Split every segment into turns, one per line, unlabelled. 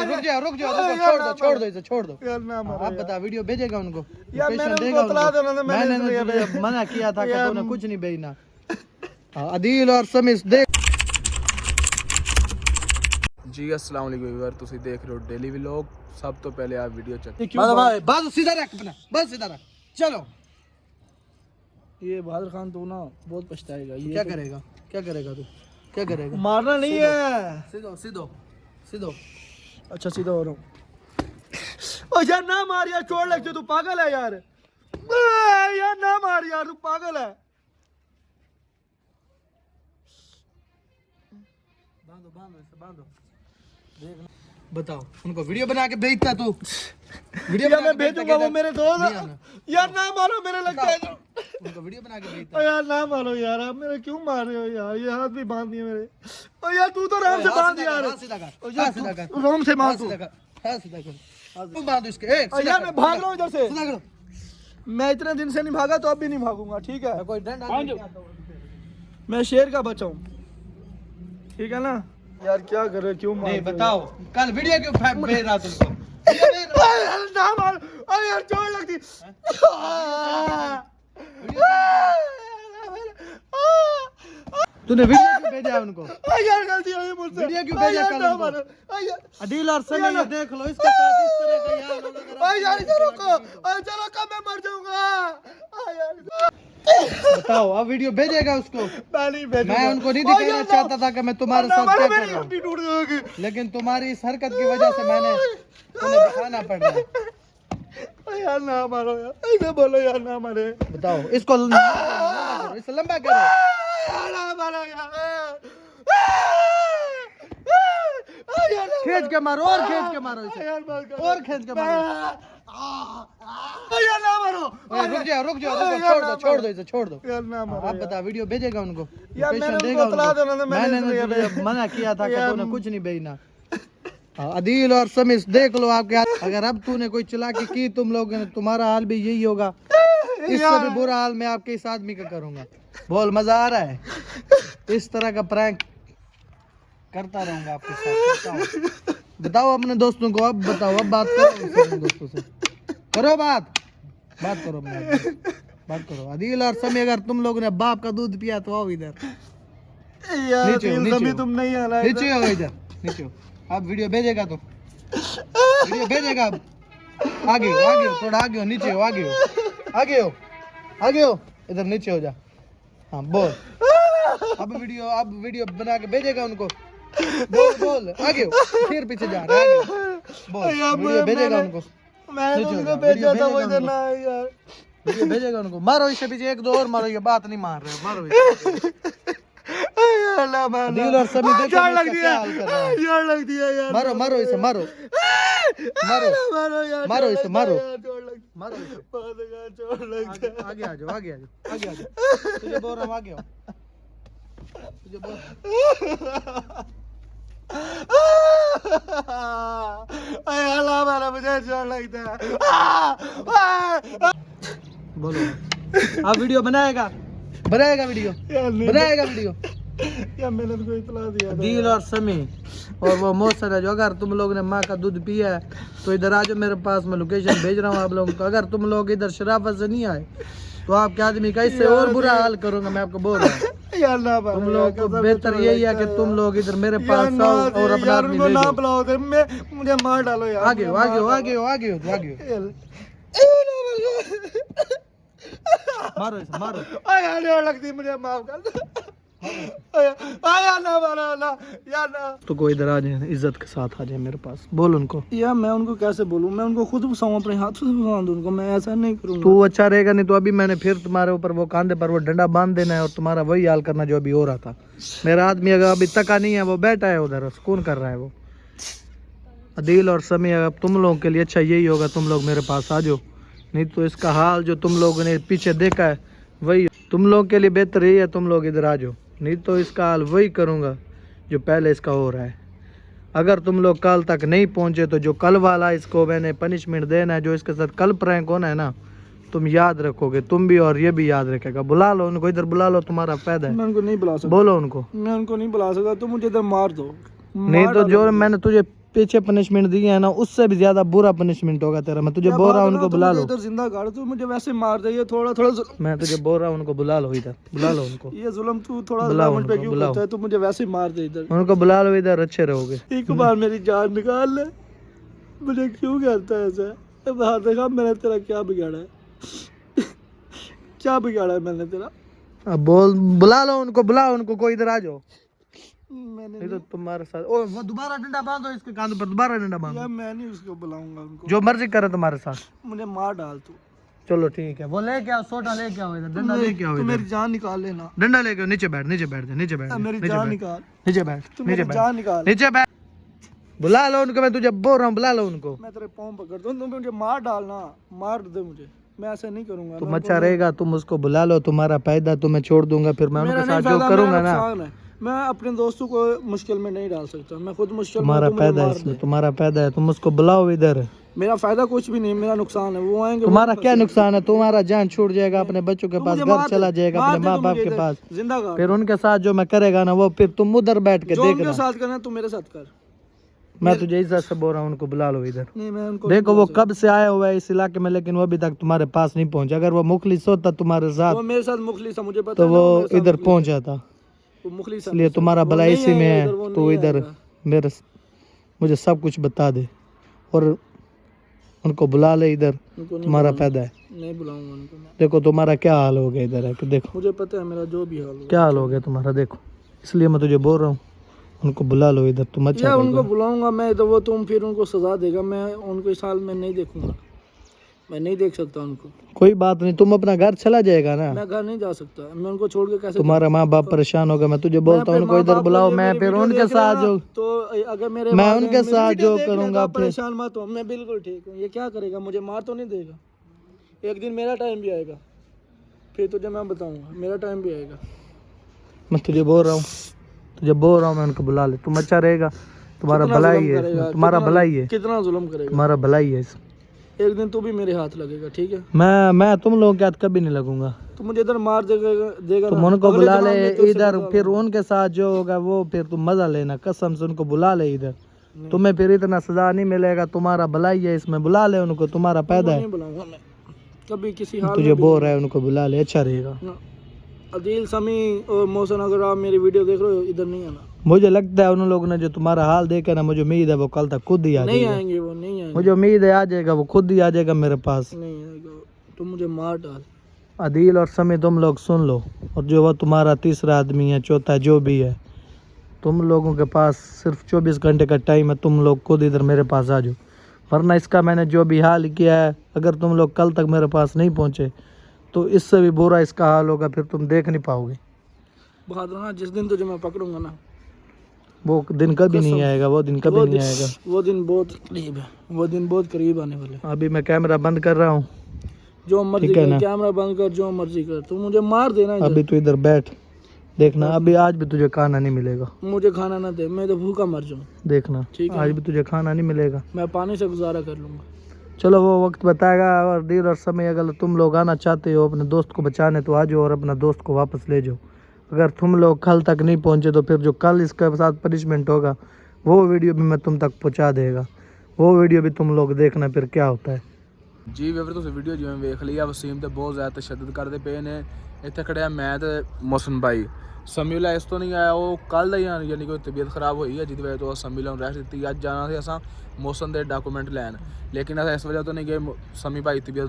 रुक जाओ छोड़ दो इसे छोड़ दो
यार ना मारो
आप बता वीडियो भेजेगा उनको
यार मैंने
देगा
उनको बतला देना था,
मैंने तुझे मना किया था कि तूने कुछ नहीं भेजना अदील और समीस देख
जी अस्सलाम वालेकुम व्यूअर ਤੁਸੀਂ देख रहे हो डेली व्लॉग सब तो पहले आप वीडियो चेक
बस सीधा रख अपना बस सीधा रख चलो
ये बहादुर खान तो ना बहुत पछताएगा ये
क्या करेगा तू क्या करेगा
मारना नहीं है
सीधो
अच्छा सीधा हो रहा हूँ ओ यार ना मार यार चोट लगती तू पागल है यार यार ना मार यार तू पागल है
बांधो बताओ उनको वीडियो बना के भेजता तू
वीडियो मैं भेजूंगा वो मेरे दोस्त यार ना मारो मेरे लग जाएगा
उनको वीडियो बना के भेजता
यार ना मारो यार आप मेरे क्यों मार रहे हो यार ये हाथ भी बांध दिए मेरे ओ यार तू तो आराम से बांध यार
सीधा कर
आराम से बांध तू
सीधा कर तू बांध इसके
यार मैं भाग रहा हूँ इधर से मैं इतने दिन से नहीं भागा तो अब भी नहीं भागूंगा ठीक है
कोई डंडा
मैं शेर का बच्चा हूँ ठीक है ना यार क्या करे क्यों मार
नहीं बताओ कल वीडियो क्यों भेज रहा तुमको
ना मार अरे यार चोट लगती
तूने वीडियो क्यों भेजा उनको
यार गलती हो गई मुझसे
वीडियो क्यों भेजा कल उनको अदील और समी ये देख लो इसके साथ इस तरह का यार
यार इधर रुको चलो कब मैं मर जाऊंगा यार
बताओ अब वीडियो भेजेगा उसको
नहीं भेजूंगा
मैं उनको नहीं दिखाना चाहता था कि मैं तुम्हारे साथ क्या कर रहा हूँ
टूट जाएगी
लेकिन तुम्हारी इस हरकत की वजह से मैंने तुम्हें दिखाना पड़ रहा है
यार ना मारो यार ऐसे बोलो यार ना मारे
बताओ इसको इसे लंबा करो
यार ना मारो यार
खींच के मारो और खींच के मारो इसे और खींच के मारो
यार ना मारो
रुक जाओ छोड़ दो इसे छोड़ दो
यार ना मारो
आप बता वीडियो भेजेगा उनको
यार मैंने
देगा
उनको बतला देना था,
मैंने तुझे मना किया था कि तूने कुछ नहीं भेजना अदील और समीस देख लो आपके हाथ अगर अब तूने कोई चालाकी की तुम लोगों ने तुम्हारा हाल भी यही होगा इससे भी बुरा हाल मैं आपके इस आदमी का करूंगा बोल मजा आ रहा है इस तरह का प्रैंक करता रहूंगा आपके साथ बताओ अपने दोस्तों को अब बताओ अब बात करो अपने दोस्तों से करो बात करो अपने बात करो अदील और समी अगर तुम लोगों ने बाप का दूध पिया तो आओ इधर
नीचे तुम नहीं आना
नीचे हो इधर नीचे हो अब वीडियो भेजेगा तो वीडियो भेजेगा अब आगे हो थोड़ा आगे हो नीचे हो आगे हो इधर नीचे हो जा हाँ बोल अब वीडियो बना के भेजेगा उनको बोल आगे हो फिर पीछे जा रहा है बोल वीडियो भेजेगा उनको
मैंने उनको भेजा था वो इधर ना यार
वीडियो भेजेगा उनको मारो इससे पीछे एक दो और मारो ये बात नहीं मार रहे मारो इसे दिल और सभी देखो
यार लग
क्या हाल कर रहा है
यार लग दिया यार
मारो इसे मारो
मारो
इसे मारो
चोट लग गया
आगे आ जाओ तुझे बोल रहा हूँ आगे आओ तुझे बोल
मारा मुझे चोट लगता है
बोलो आप वीडियो बनाएगा वीडियो
या मैंने तो इतना दिया
दिल और समी और वो मौसर है जो अगर तुम लोग ने माँ का दूध पिया है तो इधर आ जाओ मेरे पास मैं लोकेशन भेज रहा हूँ आप लोगों को अगर तुम लोग इधर शराफत से नहीं आए तो आपके आदमी का इससे और बुरा हाल करूंगा मैं आपको बोल रहा हूँ
यार ना
तुम लोग को बेहतर यही है कि तुम लोग इधर मेरे पास आओ और अपना आदमी ले
ना
लो
बुलाओ मुझे मार डालो यार
आगे हो मारो इसे मारो
यार लगती मुझे माफ कर यार ना मारो ना यार ना
तो कोई इधर आ जाए इज्जत के साथ आ जाए मेरे पास बोल उनको
यार मैं उनको कैसे बोलूं मैं उनको खुद फंसाऊं अपने हाथ से फंसा दूं उनको मैं ऐसा नहीं करूंगा
तू अच्छा रहेगा नहीं तो अभी मैंने फिर तुम्हारे ऊपर वो कांधे पर वो डंडा बांध देना है और तुम्हारा वही हाल करना जो अभी हो रहा था मेरा आदमी अगर अभी तका नहीं है वो बैठा है उधर सुकून कर रहा है वो अदील और समी अगर तुम लोगों के लिए अच्छा यही होगा तुम लोग मेरे पास आ जाओ नहीं तो इसका हाल जो तुम लोगों ने पीछे देखा है वही तुम लोग के लिए बेहतर यही है तुम लोग इधर आ जाओ नहीं तो इसका हाल वही करूँगा जो पहले इसका हो रहा है अगर तुम लोग कल तक नहीं पहुँचे तो जो कल वाला इसको मैंने पनिशमेंट देना है जो इसके साथ कल प्रैंक होना है ना तुम याद रखोगे तुम भी और ये भी याद रखेगा बुला लो उनको इधर बुला लो तुम्हारा फायदा है
मैं उनको नहीं बुला सकता
बोलो उनको
मैं उनको नहीं बुला सकता तुम मुझे इधर मार दो
नहीं तो जो मैंने तुझे पीछे पनिशमेंट दी है ना, उससे भी ज्यादा बुरा पनिशमेंट होगा तेरा। मैं तुझे बोल रहा हूँ उनको बुला लो।
इधर जिंदा गाड़, तू मुझे वैसे मार दे, ये थोड़ा थोड़ा
मैं तुझे बोल रहा हूँ उनको बुला लो इधर, बुला लो उनको।
ये जुल्म तू थोड़ा
बुलाओ
मुझ पे
उनको,
क्यों
बुलाओ।
करता है? तू मुझे वैसे ही मार दे इधर।
उनको बुला लो इधर, अच्छे रहोगे।
एक बार मेरी जान निकाल ले, मुझे क्यों करता है ऐसा? अब हाँ देखा मैंने तेरा क्या बिगाड़ा है? क्या बिगाड़ा है मैंने तेरा?
अब बोल, बुला लो उनको, बुलाओ उनको, कोई इधर आ जाओ।
मैंने
नहीं तो तुम्हारे साथ ओ वो दोबारा डंडा बांधो इसके कान पर, दोबारा डंडा बांधो।
यार मैं नहीं उसको बुलाऊंगा उनको,
जो मर्जी करे तुम्हारे साथ।
मुझे मार डाल तू।
चलो ठीक है, वो लेके आओ, सोटा लेके आओ इधर, डंडा लेके आओ
तू
इधर,
मेरी जान निकाल लेना।
डंडा लेके आओ। नीचे बैठ, नीचे बैठ जा, नीचे बैठ जा,
मेरी
नीचे
जान
बैठ,
निकाल,
नीचे बैठ,
तू
नीचे
मेरी
बैठ,
जान निकाल।
नीचे बैठ। बुला लो उनको, मैं तुझे बोल रहा हूँ, बुला लो उनको।
मैं तेरे पाँव पकड़ दूं, तुम मुझे मार डालना, मार दे मुझे, मैं ऐसा नहीं करूंगा।
तुम अच्छा रहेगा, तुम उसको बुला लो, तुम्हारा फायदा, तुम्हें छोड़ दूंगा, फिर मैं उनके साथ जो करूंगा ना।
मैं अपने दोस्तों को मुश्किल में नहीं डाल सकता, मैं खुद मुश्किल में।
तुम्हारा फायदा है इसमें, तुम्हारा फायदा है, तुम उसको बुलाओ इधर।
मेरा फायदा कुछ भी नहीं, मेरा नुकसान है। वो आएंगे,
तुम्हारा क्या नुकसान है? तुम्हारा जान छूट जाएगा, अपने बच्चों के पास, घर चला जाएगा, अपने माँ बाप के पास,
जिंदा कर।
फिर उनके साथ जो मैं करेगा ना, वो फिर तुम उधर बैठ के
जो
देखना।
उनके साथ करना तू मेरे साथ कर।
मैं तुझे इज्जत से बोल रहा हूँ, उनको बुला लो इधर।
नहीं मैं उनको
देखो वो कब से आया हुआ है इस इलाके में, लेकिन वो अभी तक तुम्हारे पास नहीं पहुंचा। अगर वो मुखलिस होता तुम्हारे साथ,
वो मेरे साथ मुखलिस है, मुझे पता
तो
है ना,
वो
मेरे साथ
इधर
मुखलिस
पहुंचा था।
है। वो मुखलिस है,
इसलिए तुम्हारा
वो
भला
नहीं
इसी में
आएगा
है,
इधर, वो
तो
नहीं
इधर
आएगा।
मेरे मुझे सब कुछ बता दे और उनको बुला ले इधर,
उनको नहीं
तुम्हारा
बुलाऊंगा,
फायदा है।
नहीं बुलाऊंगा उनको मैं।
देखो तुम्हारा क्या हाल हो गया इधर है कि देखो
मुझे पता है मेरा जो भी हाल हो
क्या हाल हो गया तुम्हारा, देखो। इसलिए मैं तुझे बोल रहा हूँ उनको बुला लो इधर, तुम अच्छा
या उनको
रहेगा।
बुलाऊंगा मैं तो वो तुम फिर उनको सजा देगा। मैं उनको इस साल में नहीं देखूंगा, मैं नहीं देख सकता उनको।
कोई बात नहीं, तुम अपना घर चला जाएगा ना।
मैं घर नहीं जा सकता, मैं उनको छोड़ के कैसे
तुम्हारा माँ बाप परेशान होगा, मैं तुझे बोलता हूँ उनको इधर बुलाओ, मैं फिर उनके साथ जो
तो अगर मेरे
मैं
वालिदैन
उनके
मेरी
साथ
वीडियो
जो
देख लेगा,
करूंगा फिर
परेशान मत हो, मैं बिल्कुल ठीक हूँ। ये क्या करेगा, मुझे मार तो नहीं देगा। एक दिन मेरा टाइम भी आएगा, फिर तुझे मैं बताऊंगा, मेरा टाइम भी आएगा।
मैं तुझे बोल रहा हूँ, तुझे बोल रहा हूँ मैं उनको बुला ले, तुम अच्छा रहेगा, तुम्हारा भलाई है, तुम्हारा भलाई है,
कितना जुल्म करेगा,
तुम्हारा भलाई है।
एक दिन तू भी मेरे हाथ लगेगा, ठीक है?
मैं तुम लोगों के हाथ कभी नहीं लगूंगा।
तू मुझे इधर मार देगा
तुम
ना,
उनको
अगले
बुला
जमाने
ले
में तेरे से
इधर,
बदला
फिर
लूंगा।
उनके साथ जो होगा वो फिर तुम मजा लेना, कसम से उनको बुला ले इधर। तुम्हें फिर इतना सजा नहीं मिलेगा, तुम्हारा भलाई है इसमें, बुला ले उनको, तुम्हारा फायदा है।
नहीं बुलाऊंगा मैं कभी किसी हाल
तुझे
में भी
बोल
नहीं।
रहा है उनको बुला ले, अच्छा रहेगा।
ना। अदील, समी और मोहसन, अगर आप मेरी वीडियो देख रहे हो, इधर नहीं आना।
मुझे लगता है उन लोगों ने जो तुम्हारा हाल देखा ना, मुझे उम्मीद है वो कल तक खुद ही आ
नहीं
जाएगा।
आएंगे, वो नहीं आएंगे,
मुझे उम्मीद है आ जाएगा, वो खुद ही आ जाएगा मेरे पास।
नहीं आएगा। तुम मुझे मार डाल।
अदील और समी तुम लोग सुन लो, और जो वो तुम्हारा तीसरा आदमी है, चौथा जो भी है, तुम लोगों के पास सिर्फ 24 घंटे का टाइम है, तुम लोग खुद इधर मेरे पास आ जाओ, वरना इसका मैंने जो भी हाल किया है, अगर तुम लोग कल तक मेरे पास नहीं पहुँचे तो इससे भी बुरा इसका हाल होगा, फिर तुम देख नहीं पाओगे।
बहादुर, हाँ, जिस दिन तुझे मैं पकड़ूंगा ना,
वो दिन कभी नहीं आएगा, वो दिन कभी नहीं आएगा।
वो दिन बहुत करीब है, वो दिन बहुत करीब आने वाले।
अभी मैं कैमरा बंद कर रहा हूँ,
जो मर्जी
ठीक है
कर,
ना?
कैमरा बंद कर, जो मर्जी कर, तू मुझे मार देना इधर।
अभी तो इधर बैठ, देखना अभी आज भी तुझे खाना नहीं मिलेगा,
मुझे खाना ना दे, मैं तो भूखा मर जाऊँ,
देखना
ठीक है?
आज भी तुझे खाना नहीं मिलेगा।
मैं पानी से गुजारा कर लूँगा।
चलो वो वक्त बताएगा, और देर और समय अगर तुम लोग आना चाहते हो अपने दोस्त को बचाने तो आ जाओ और अपना दोस्त को वापस ले जाओ। अगर तुम लोग कल तक नहीं पहुंचे तो फिर जो कल इसके साथ पनिशमेंट होगा वो वीडियो भी मैं तुम तक पहुंचा देगा, वो वीडियो भी तुम लोग देखना फिर क्या होता है।
जी ਵੀਰ ਤੁਸੀਂ ਵੀਡੀਓ ਜਿਵੇਂ ਵੇਖ ਲਈ ਆ, ਵਸੀਮ ਤੇ ਬਹੁਤ ਜ਼ਿਆਦਾ ਤਸ਼ੱਦਦ ਕਰਦੇ ਪਏ ਨੇ। ਇੱਥੇ ਖੜਿਆ ਮੈਂ ਤੇ ਮੋਹਸਨ ਭਾਈ। ਸਮੀਲਾ ਇਸ ਤੋਂ ਨਹੀਂ ਆਇਆ, ਉਹ ਕੱਲ ਦਾ ਹੀ ਯਾਨੀ ਕਿ ਤਬੀਅਤ ਖਰਾਬ ਹੋਈ ਹੈ, ਜਿਹਦੀ ਵਜ੍ਹਾ ਤੋਂ ਸਮੀਲਾ ਨੂੰ ਰੈਸਟ ਦਿੱਤੀ। ਅੱਜ ਜਾਣਾ ਸੀ ਅਸਾਂ ਮੋਹਸਨ ਦੇ ਡਾਕੂਮੈਂਟ ਲੈਣ, ਲੇਕਿਨ ਅਸਾਂ ਇਸ ਵਜ੍ਹਾ ਤੋਂ ਨਹੀਂ ਗਏ, ਸਮੀ ਭਾਈ ਤਬੀਅਤ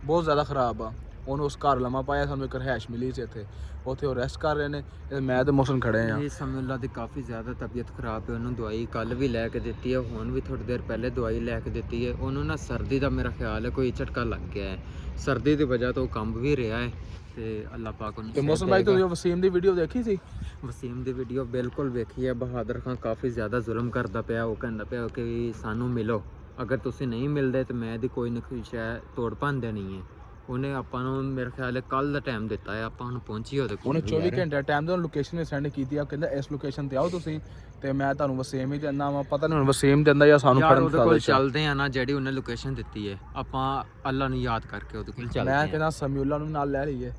ਬਹੁਤ ਜ਼ਿਆਦਾ ਖਰਾਬ ਆ। ਉਹਨੂੰ ਉਸ ਘਰ ਲੰਮਾ ਪਾਇਆ, ਸਾਨੂੰ ਇੱਕ ਰਿਹਾਇਸ਼ ਮਿਲੀ ਸੀ ਇੱਥੇ, ਉੱਥੇ ਉਹ ਰੈਸਟ ਕਰ ਰਹੇ ਨੇ। ਮੈਂ ਤੇ ਮੋਹਸਨ ਖੜੇ ਆ।
ਇਹ ਸਮੀਲਾ ਦੀ ਕਾਫੀ ਜ਼ਿਆਦਾ ਤਬੀਅਤ ਖਰਾਬ ਹੈ, ਉਹਨੂੰ ਦਵਾਈ ਕੱਲ ਵੀ ਲੈ ਕੇ ਦਿੱਤੀ ਹੈ, ਹੁਣ ਵੀ ਥੋੜੀ ਦੇਰ ਪਹਿਲੇ ਦਵਾਈ ਲੈ ਕੇ ਦਿੱਤੀ ਹੈ। ਉਹਨੂੰ ਨਾ ਸਰਦੀ ਦਾ ਮੇਰਾ ਖਿਆਲ ਹੈ ਕੋਈ ਝਟਕਾ ਲੱਗ ਗਿਆ ਹੈ, ਸਰਦੀ ਦੀ ਵਜ੍ਹਾ ਤੋਂ ਕੰਬ ਵੀ ਰਿਹਾ ਹੈ, ਤੇ ਅੱਲਾਹ ਪਾਕ ਉਹਨੂੰ
ਤੇ ਮੋਹਸਨ ਭਾਈ ਤੁਸੀਂ ਵਸੀਮ ਦੀ ਵੀਡੀਓ ਦੇਖੀ ਸੀ?
ਵਸੀਮ ਦੀ ਵੀਡੀਓ ਬਿਲਕੁਲ ਵੇਖੀ ਹੈ। ਬਹਾਦਰ ਖਾਨ ਕਾਫੀ ਜ਼ਿਆਦਾ ਜ਼ੁਲਮ ਕਰਦਾ ਪਿਆ, ਉਹ ਕਹਿੰਦਾ ਪਿਆ ਕਿ ਸਾਨੂੰ ਮਿਲੋ, ਅਗਰ ਤੁਸੀਂ ਨਹੀਂ ਮਿਲਦੇ ਤਾਂ ਮੈਂ ਇਹਦੀ ਕੋਈ ਨਾ ਕੋਈ ਸ਼ੈ ਤੋੜ ਭੰਨ ਦੇਣੀ ਹੈ। ਉਹਨੇ ਆਪਾਂ ਨੂੰ ਮੇਰਾ ਖਿਆਲ ਹੈ ਕੱਲ ਦਾ ਟਾਈਮ ਦਿੱਤਾ ਹੈ, ਆਪਾਂ ਹੁਣ ਪਹੁੰਚੀਏ ਉਹਦੇ ਕੋਲ।
ਉਹਨੇ 24 ਘੰਟੇ ਟਾਈਮ ਦੇ ਲੋਕੇਸ਼ਨ ਵੀ ਸੈਂਡ ਕੀਤੀ ਆ, ਕਹਿੰਦਾ ਇਸ ਲੋਕੇਸ਼ਨ ਤੇ ਆਓ ਤੁਸੀਂ, ਤੇ ਮੈਂ ਤੁਹਾਨੂੰ ਵਸੀਮ ਹੀ ਦਿੰਦਾ ਵਾ। ਪਤਾ ਨਹੀਂ ਹੁਣ ਵਸੀਮ ਦਿੰਦਾ ਜਾਂ ਸਾਨੂੰ
ਯਾਰ
ਫੜਨ
ਉਹਦੇ ਕੋਲ ਚੱਲਦੇ ਆ ਨਾ, ਜਿਹੜੀ ਉਹਨੇ ਲੋਕੇਸ਼ਨ ਦਿੱਤੀ ਹੈ, ਆਪਾਂ ਅੱਲਾ ਨੂੰ ਯਾਦ ਕਰਕੇ ਉਹਦੇ ਕੋਲ ਚੱਲਦੇ
ਮੈਂ
ਆ।
ਕਹਿੰਦਾ ਸਮੀਉਲਾ ਨੂੰ ਨਾਲ ਲੈ ਲਈਏ,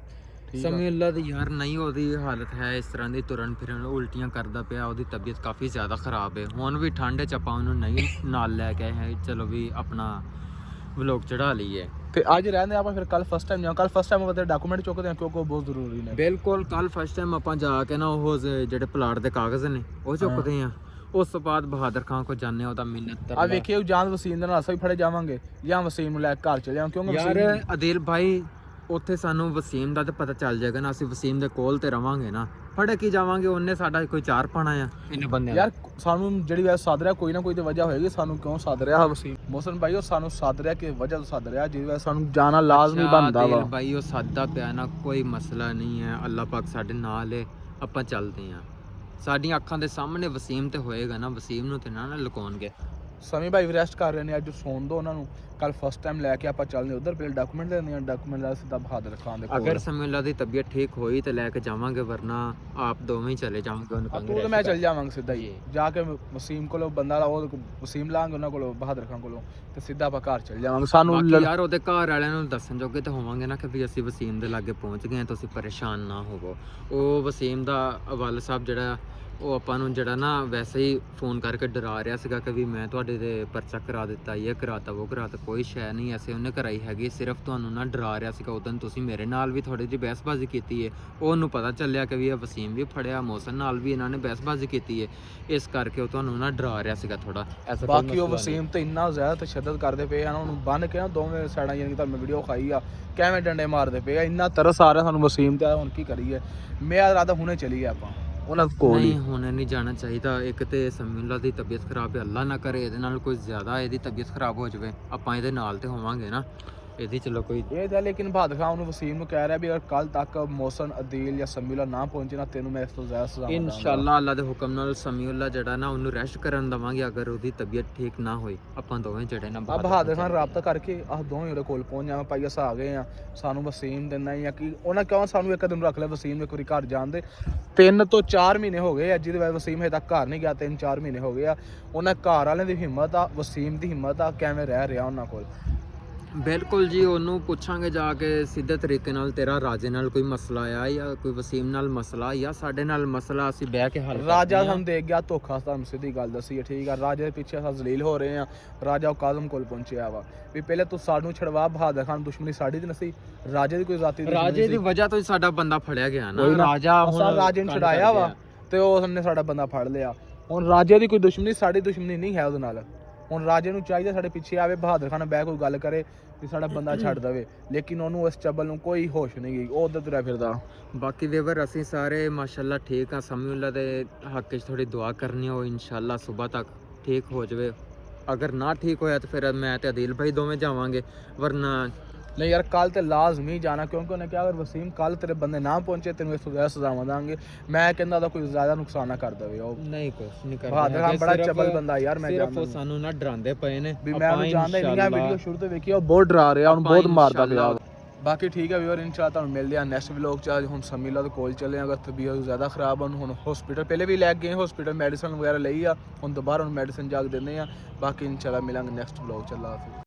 ਠੀਕ ਆ
ਸਮੀਉੱਲਾ ਦੀ ਯਾਰ ਨਹੀਂ ਉਹਦੀ ਹਾਲਤ ਹੈ ਇਸ ਤਰ੍ਹਾਂ ਦੀ, ਤੁਰਨ ਫਿਰਨ ਉਲਟੀਆਂ ਕਰਦਾ ਪਿਆ, ਉਹਦੀ ਤਬੀਅਤ ਕਾਫੀ ਜ਼ਿਆਦਾ ਖਰਾਬ ਹੈ। ਹੁਣ ਵੀ ਠੰਡ 'ਚ ਆਪਾਂ ਉਹਨੂੰ ਨਹੀਂ ਨਾਲ ਲੈ ਕੇ ਆਏ ਹੈ, ਚਲੋ ਵੀ ਆਪਣਾ ਵਲੋਗ ਚੜਾ ਲਈਏ।
ਤੇ ਅੱਜ ਰਹਿੰਦੇ ਆਪਾਂ ਫਿਰ ਕੱਲ ਫਸਟ ਟਾਈਮ ਜਾਂ ਕੱਲ ਫਸਟ ਟਾਈਮ ਉਹਦੇ ਡਾਕੂਮੈਂਟ ਚੁੱਕਦੇ ਆ ਕਿਉਂਕਿ ਉਹ ਬਹੁਤ ਜ਼ਰੂਰੀ ਨੇ।
ਬਿਲਕੁਲ ਕੱਲ ਫਸਟ ਟਾਈਮ ਆਪਾਂ ਜਾ ਕੇ ਨਾ ਉਹ ਜਿਹੜੇ ਪਲਾਟ ਦੇ ਕਾਗਜ਼ ਨੇ ਉਹ ਚੁੱਕਦੇ ਆ, ਉਸ ਤੋਂ ਬਾਅਦ ਬਹਾਦਰ ਖਾਨ ਕੋ ਜਾਣੇ ਉਹਦਾ ਮਿੰਨਤ
ਆ ਵੇਖੀਏ ਜਾਂ ਵਸੀਮ ਦੇ ਨਾਲ ਅਸੀਂ ਵੀ ਫੜੇ ਜਾਵਾਂਗੇ ਜਾਂ ਵਸੀਮ ਨੂੰ ਲੈ ਕੇ ਘਰ ਚਲੇ ਜਾਵਾਂਗੇ ਕਿਉਂਕਿ
ਯਾਰ ਅਦਿਲ ਭਾਈ ਉੱਥੇ ਸਾਨੂੰ ਵਸੀਮ ਦਾ ਤੇ ਪਤਾ ਚੱਲ ਜਾਏਗਾ ਨਾ, ਅਸੀਂ ਵਸੀਮ ਦੇ ਕੋਲ ਤੇ ਰਵਾਂਗੇ ਨਾ, ਫੜੇ ਕੀ ਜਾਵਾਂਗੇ, ਉਹਨੇ ਸਾਡਾ ਕੋਈ ਚਾਰ ਪਾਣਾ ਆ ਇੰਨੇ ਬੰਦੇ
ਯਾਰ ਸਾਨੂੰ ਜਿਹੜੀ ਵੈਸੇ ਸੱਦ ਰਿਹਾ ਕੋਈ ਨਾ ਕੋਈ ਤੇ ਵਜ੍ਹਾ ਹੋਏਗੀ, ਸਾਨੂੰ ਕਿਉਂ ਸੱਦ ਰਿਹਾ ਵਸੀਮ ਮੋਹਸਨ ਭਾਈ, ਉਹ ਸਾਨੂੰ ਸੱਦ ਰਿਹਾ ਕਿ ਵਜ੍ਹਾ ਤੋਂ ਸੱਦ ਰਿਹਾ ਜਿਹਦੀ ਵਜ੍ਹਾ ਸਾਨੂੰ ਜਾਣਾ ਲਾਜ਼ਮੀ ਬਣਦਾ ਵਾ।
ਭਾਈ ਉਹ ਸਾਦਾ ਪਿਆ ਨਾ, ਕੋਈ ਮਸਲਾ ਨਹੀਂ ਹੈ, ਅੱਲਾਹ ਪਾਕ ਸਾਡੇ ਨਾਲ ਹੈ, ਆਪਾਂ ਚੱਲਦੇ ਆ। ਸਾਡੀਆਂ ਅੱਖਾਂ ਦੇ ਸਾਹਮਣੇ ਵਸੀਮ ਤੇ ਹੋਏਗਾ ਨਾ, ਵਸੀਮ ਨੂੰ ਤੇ ਨਾ ਲੁਕਾਉਣਗੇ।
ਸਮੀ ਭਾਈ ਵੀ ਰੈਸਟ ਕਰ ਰਹੇ ਨੇ, ਅੱਜ ਸੌਣ ਦੋ ਉਹਨਾਂ ਨੂੰ, ਕੱਲ ਫਸਟ ਟਾਈਮ ਲੈ ਕੇ ਆਪਾਂ ਚੱਲਦੇ ਉਧਰ, ਪਹਿਲੇ ਡਾਕੂਮੈਂਟ ਲੈਣੇ ਆ, ਡਾਕੂਮੈਂਟ ਲੈ ਸਿੱਧਾ ਬਹਾਦਰ ਖਾਨ ਦੇ ਕੋਲ।
ਅਗਰ ਸਮੀਉੱਲਾ ਦੀ ਤਬੀਅਤ ਠੀਕ ਹੋਈ ਤੇ ਲੈ ਕੇ ਜਾਵਾਂਗੇ, ਵਰਨਾ ਆਪ ਦੋਵੇਂ ਹੀ ਚਲੇ ਜਾਵਾਂਗੇ ਉਹਨੂੰ
ਤੂੰ ਤੇ ਮੈਂ ਚੱਲ ਜਾਵਾਂਗੇ ਸਿੱਧਾ ਹੀ ਜਾ ਕੇ ਵਸੀਮ ਕੋਲੋਂ ਬੰਦਾ ਉਹ ਵਸੀਮ ਲਾਂਗੇ ਉਹਨਾਂ ਕੋਲੋਂ ਬਹਾਦਰ ਖਾਨ ਕੋਲੋਂ ਤੇ ਸਿੱਧਾ ਆਪਾਂ ਘਰ ਚੱਲ ਜਾਵਾਂਗੇ। ਸਾਨੂੰ
ਬਾਕੀ ਯਾਰ ਉਹਦੇ ਘਰ ਵਾਲਿਆਂ ਨੂੰ ਦੱਸਣ ਜੋਗੇ ਤੇ ਹੋਵਾਂਗੇ ਨਾ ਕਿ ਵੀ ਅਸੀਂ ਵਸੀਮ ਦੇ ਲਾਗੇ ਪਹੁੰਚ ਗਏ ਹਾਂ, ਤੁਸੀਂ ਪਰੇਸ਼ਾਨ ਨਾ ਹੋਵੋ। ਉਹ ਵਸੀਮ ਦਾ ਅਵਾਲ ਸਾਹਿਬ ਜਿਹੜਾ ਉਹ ਆਪਾਂ ਨੂੰ ਜਿਹੜਾ ਨਾ ਵੈਸੇ ਹੀ ਫੋਨ ਕਰਕੇ ਡਰਾ ਰਿਹਾ ਸੀਗਾ ਕਿ ਵੀ ਮੈਂ ਤੁਹਾਡੇ ਦੇ ਪਰਚਾ ਕਰਾ ਦਿੱਤਾ, ਇਹ ਕਰਾਤਾ ਉਹ ਕਰਾਤਾ, ਕੋਈ ਸ਼ੈ ਨਹੀਂ ਐਸੇ ਉਹਨੇ ਕਰਾਈ ਹੈਗੀ, ਸਿਰਫ ਤੁਹਾਨੂੰ ਨਾ ਡਰਾ ਰਿਹਾ ਸੀਗਾ। ਉਦੋਂ ਤੁਸੀਂ ਮੇਰੇ ਨਾਲ ਵੀ ਥੋੜੀ ਜਿਹੀ ਬਹਿਸਬਾਜ਼ੀ ਕੀਤੀ ਹੈ, ਉਹਨੂੰ ਪਤਾ ਚੱਲਿਆ ਕਿ ਵੀ ਇਹ ਵਸੀਮ ਵੀ ਫੜਿਆ, ਮੋਹਸਨ ਨਾਲ ਵੀ ਇਹਨਾਂ ਨੇ ਬਹਿਸਬਾਜ਼ੀ ਕੀਤੀ ਹੈ, ਇਸ ਕਰਕੇ ਉਹ ਤੁਹਾਨੂੰ ਨਾ ਡਰਾ ਰਿਹਾ ਸੀਗਾ ਥੋੜਾ।
ਬਾਕੀ ਉਹ ਵਸੀਮ ਤੇ ਇੰਨਾ ਜ਼ਿਆਦਾ ਤਸ਼ੱਦਦ ਕਰਦੇ ਪਏ ਆ ਨਾ, ਉਹਨੂੰ ਬੰਨ ਕੇ ਨਾ ਦੋਵੇਂ ਸਾਈਡਾਂ, ਯਾਨੀ ਕਿ ਤੁਹਾਨੂੰ ਮੈਂ ਵੀਡੀਓ ਖਾਈ ਆ ਕਿਵੇਂ ਡੰਡੇ ਮਾਰਦੇ ਪਏ ਆ, ਇੰਨਾ ਤਰਸ ਆ ਰਿਹਾ ਸਾਨੂੰ ਵਸੀਮ ਤੇ। ਹੁਣ ਕੀ ਕਰੀਏ, ਮੇਰਾ ਇਰਾਦਾ ਹੁਣੇ ਚਲੀਏ ਆਪਾਂ ਉਹਨਾਂ ਕੋਲ ਹੀ।
ਨਹੀਂ ਹੁਣ ਨਹੀਂ ਜਾਣਾ ਚਾਹੀਦਾ, ਇੱਕ ਤੇ ਸਮੀਉੱਲਾ ਦੀ ਤਬੀਅਤ ਖਰਾਬ ਹੈ, ਅੱਲਾ ਨਾ ਕਰੇ ਇਹਦੇ ਨਾਲ ਕੋਈ ਜ਼ਿਆਦਾ ਇਹਦੀ ਤਬੀਅਤ ਖਰਾਬ ਹੋ ਜਾਵੇ, ਆਪਾਂ ਇਹਦੇ ਨਾਲ ਤੇ ਹੋਵਾਂਗੇ ਨਾ ਇਹਦੀ, ਚਲੋ ਕੋਈ
ਇਹ ਤਾਂ ਲੇਕਿਨ ਬਹਾਦਰ ਖਾਨ ਨੂੰ ਵਸੀਮ ਨੂੰ ਕਹਿ ਰਿਹਾ ਵੀ ਅਗਰ ਕੱਲ ਤੱਕ ਮੋਹਸਨ, ਅਦੀਲ ਜਾਂ ਸਮੀਉੱਲਾ ਨਾ ਪਹੁੰਚੇ ਨਾ, ਤੈਨੂੰ ਮੈਂ ਇਸ ਤੋਂ ਜ਼ਿਆਦਾ ਸਜ਼ਾ ਦਵਾਂਗਾ।
ਇਨਸ਼ਾਅੱਲਾ ਅੱਲਾ ਦੇ ਹੁਕਮ ਨਾਲ ਸਮੀਉੱਲਾ ਜਿਹੜਾ ਨਾ ਉਹਨੂੰ ਰੈਸਟ ਕਰਨ ਦਵਾਂਗੇ, ਅਗਰ ਉਹਦੀ ਤਬੀਅਤ ਠੀਕ ਨਾ ਹੋਈ ਆਪਾਂ ਦੋਵੇਂ ਜਿਹੜੇ ਨਾ
ਬਹਾਦਰ ਖਾਨ ਰਾਬਤਾ ਕਰਕੇ ਆਹ ਦੋਵੇਂ ਉਹਦੇ ਕੋਲ ਪਹੁੰਚ ਜਾਵਾਂ ਭਾਈ, ਅਸੀਂ ਆ ਗਏ ਆ, ਸਾਨੂੰ ਵਸੀਮ ਦਿੰਦਾ ਜਾਂ ਕਿ ਉਹਨਾਂ ਕਿਉਂ ਸਾਨੂੰ ਇੱਕ ਦਿਨ ਰੱਖ ਲਿਆ, ਵਸੀਮ ਨੂੰ ਇੱਕ ਵਾਰੀ ਘਰ ਜਾਣ ਦੇ। 3 ਤੋਂ 4 ਮਹੀਨੇ ਹੋ ਗਏ ਆ ਜਿਹਦੇ ਵਜ੍ਹਾ ਵਸੀਮ ਹਜੇ ਤੱਕ ਘਰ ਨਹੀਂ ਗਿਆ, 3-4 ਮਹੀਨੇ ਹੋ ਗਏ ਆ। ਉਹਨਾਂ ਘਰ ਵਾਲਿਆਂ ਦੀ ਹਿੰਮਤ ਆ, ਵਸੀਮ ਦੀ ਹਿੰਮਤ ਆ, ਕਿਵੇਂ ਰਹਿ ਰਿਹਾ ਉਹਨਾਂ ਕੋਲ।
ਬਿਲਕੁਲ ਜੀ, ਉਹਨੂੰ ਪੁੱਛਾਂਗੇ ਜਾ ਕੇ ਸਿੱਧੇ ਤਰੀਕੇ ਨਾਲ, ਤੇਰਾ ਰਾਜੇ ਨਾਲ ਕੋਈ ਮਸਲਾ ਆ ਜਾਂ ਕੋਈ ਵਸੀਮ ਨਾਲ ਮਸਲਾ ਜਾਂ ਸਾਡੇ ਨਾਲ ਮਸਲਾ, ਅਸੀਂ ਬਹਿ ਕੇ ਹੱਲ
ਰਾਜਾ ਸਾਨੂੰ ਦੇਖ ਗਿਆ ਧੋਖਾ, ਤੁਹਾਨੂੰ ਸਿੱਧੀ ਗੱਲ ਦੱਸੀ ਹੈ, ਠੀਕ ਆ। ਰਾਜੇ ਦੇ ਪਿੱਛੇ ਅਸੀਂ ਜ਼ਲੀਲ ਹੋ ਰਹੇ ਆ, ਰਾਜਾ ਉਹ ਕਾਜ਼ਮ ਕੋਲ ਪਹੁੰਚਿਆ ਵਾ ਵੀ ਪਹਿਲੇ ਤੂੰ ਸਾਨੂੰ ਛੜਵਾ, ਬਹਾਦਰ ਖਾਨ ਦੁਸ਼ਮਣੀ ਸਾਡੀ ਤੇ ਨਸੀ, ਰਾਜੇ ਦੀ ਕੋਈ ਜ਼ਾਤੀ ਦੁਸ਼ਮਣੀ
ਰਾਜੇ ਦੀ ਵਜ੍ਹਾ ਤੋਂ ਹੀ ਸਾਡਾ ਬੰਦਾ ਫੜਿਆ ਗਿਆ ਨਾ, ਰਾਜਾ ਹੁਣ
ਰਾਜੇ ਨੂੰ ਛਡਾਇਆ ਵਾ ਤੇ ਉਹਨੇ ਸਾਡਾ ਬੰਦਾ ਫੜ ਲਿਆ। ਹੁਣ ਰਾਜੇ ਦੀ ਕੋਈ ਦੁਸ਼ਮਣੀ, ਸਾਡੀ ਦੁਸ਼ਮਣੀ ਨਹੀਂ ਹੈ ਉਹਦੇ ਨਾਲ। ਹੁਣ ਰਾਜੇ ਨੂੰ ਚਾਹੀਦਾ ਸਾਡੇ ਪਿੱਛੇ ਆਵੇ, ਬਹਾਦਰ ਖਾਨ ਬਹਿ ਕੋਈ ਗੱਲ ਕਰੇ ਵੀ ਸਾਡਾ ਬੰਦਾ ਛੱਡ ਦੇਵੇ, ਲੇਕਿਨ ਉਹਨੂੰ ਇਸ ਚੱਬਲ ਨੂੰ ਕੋਈ ਹੋਸ਼ ਨਹੀਂ ਗਈ, ਉਹ ਉੱਧਰ ਤੁਰਿਆ ਫਿਰਦਾ।
ਬਾਕੀ ਵੇਵਰ ਅਸੀਂ ਸਾਰੇ ਮਾਸ਼ਾਅੱਲਾ ਠੀਕ ਆ, ਸਮੀਉੱਲਾ ਦੇ ਹੱਕ 'ਚ ਥੋੜੀ ਦੁਆ ਕਰਨੀ ਹੋ, ਇਨਸ਼ਾਅੱਲਾ ਸਵੇਰ ਤੱਕ ਠੀਕ ਹੋ ਜਾਵੇ। ਅਗਰ ਨਾ ਠੀਕ ਹੋਇਆ ਤਾਂ ਫਿਰ ਮੈਂ ਤੇ ਅਦੀਲ ਭਾਈ ਦੋਵੇਂ ਜਾਵਾਂਗੇ, ਵਰਨਾ
ਨਹੀਂ ਯਾਰ ਕੱਲ ਤੇ ਲਾਜ਼ਮੀ ਜਾਣਾ, ਕਿਉਂਕਿ ਉਹਨੇ ਕਿਹਾ ਅਗਰ ਵਸੀਮ ਕੱਲ ਤੇਰੇ ਬੰਦੇ ਨਾ ਪਹੁੰਚੇ ਤੈਨੂੰ ਇਸ ਤੋਂ ਜ਼ਿਆਦਾ ਸਜ਼ਾਵਾਂ ਦਾਂਗੇ। ਮੈਂ ਕਹਿੰਦਾ ਉਹਦਾ ਕੋਈ ਜ਼ਿਆਦਾ ਨੁਕਸਾਨ ਨਾ ਕਰ ਦੇਵੇ। ਉਹ
ਨਹੀਂ ਕੁਛ ਨਹੀਂ ਕਰਦਾ,
ਬਹਾਦਰ ਖਾਨ ਬੜਾ ਚੱਬਲ ਬੰਦਾ ਯਾਰ, ਮੈਂ
ਸਿਰਫ ਸਾਨੂੰ ਨਾ ਡਰਾਉਂਦੇ ਪਏ ਨੇ
ਵੀ ਮੈਂ ਉਹਨੂੰ ਜਾਣਦਾ ਹੀ ਨਹੀਂ ਆ, ਵੀਡੀਓ ਸ਼ੁਰੂ ਤੋਂ ਵੇਖੀ ਉਹ ਬਹੁਤ ਡਰਾ ਰਿਹਾ, ਉਹਨੂੰ ਬਹੁਤ ਮਾਰਦਾ ਪਿਆ। ਬਾਕੀ ਠੀਕ ਹੈ ਵੀਰ, ਇਨਸ਼ਾਅੱਲਾ ਤੁਹਾਨੂੰ ਮਿਲਦੇ ਆ ਨੈਕਸਟ ਵਲੌਗ 'ਚ। ਅੱਜ ਹੁਣ ਸਮੀਉੱਲਾ ਦੇ ਕੋਲ ਚੱਲੇ ਆ, ਅਗਰ ਤਬੀਅਤ ਜ਼ਿਆਦਾ ਖਰਾਬ ਆ, ਉਹਨੂੰ ਹੁਣ ਹਸਪੀਟਲ ਪਹਿਲੇ ਵੀ ਲੈ ਗਏ, ਹਸਪੀਟਲ ਮੈਡੀਸਨ ਵਗੈਰਾ ਲਈ ਆ, ਹੁਣ ਦੁਬਾਰਾ ਉਹਨੂੰ ਮੈਡੀਸਨ ਜਾ ਕੇ ਦਿੰਦੇ ਆ। ਬਾਕੀ ਇਨਸ਼ਾਅੱਲਾ ਮਿਲਾਂਗੇ ਨੈਕਸਟ ਵਲੌਗ 'ਚ। ਅੱਲਾ ਹਾਫਿਜ਼।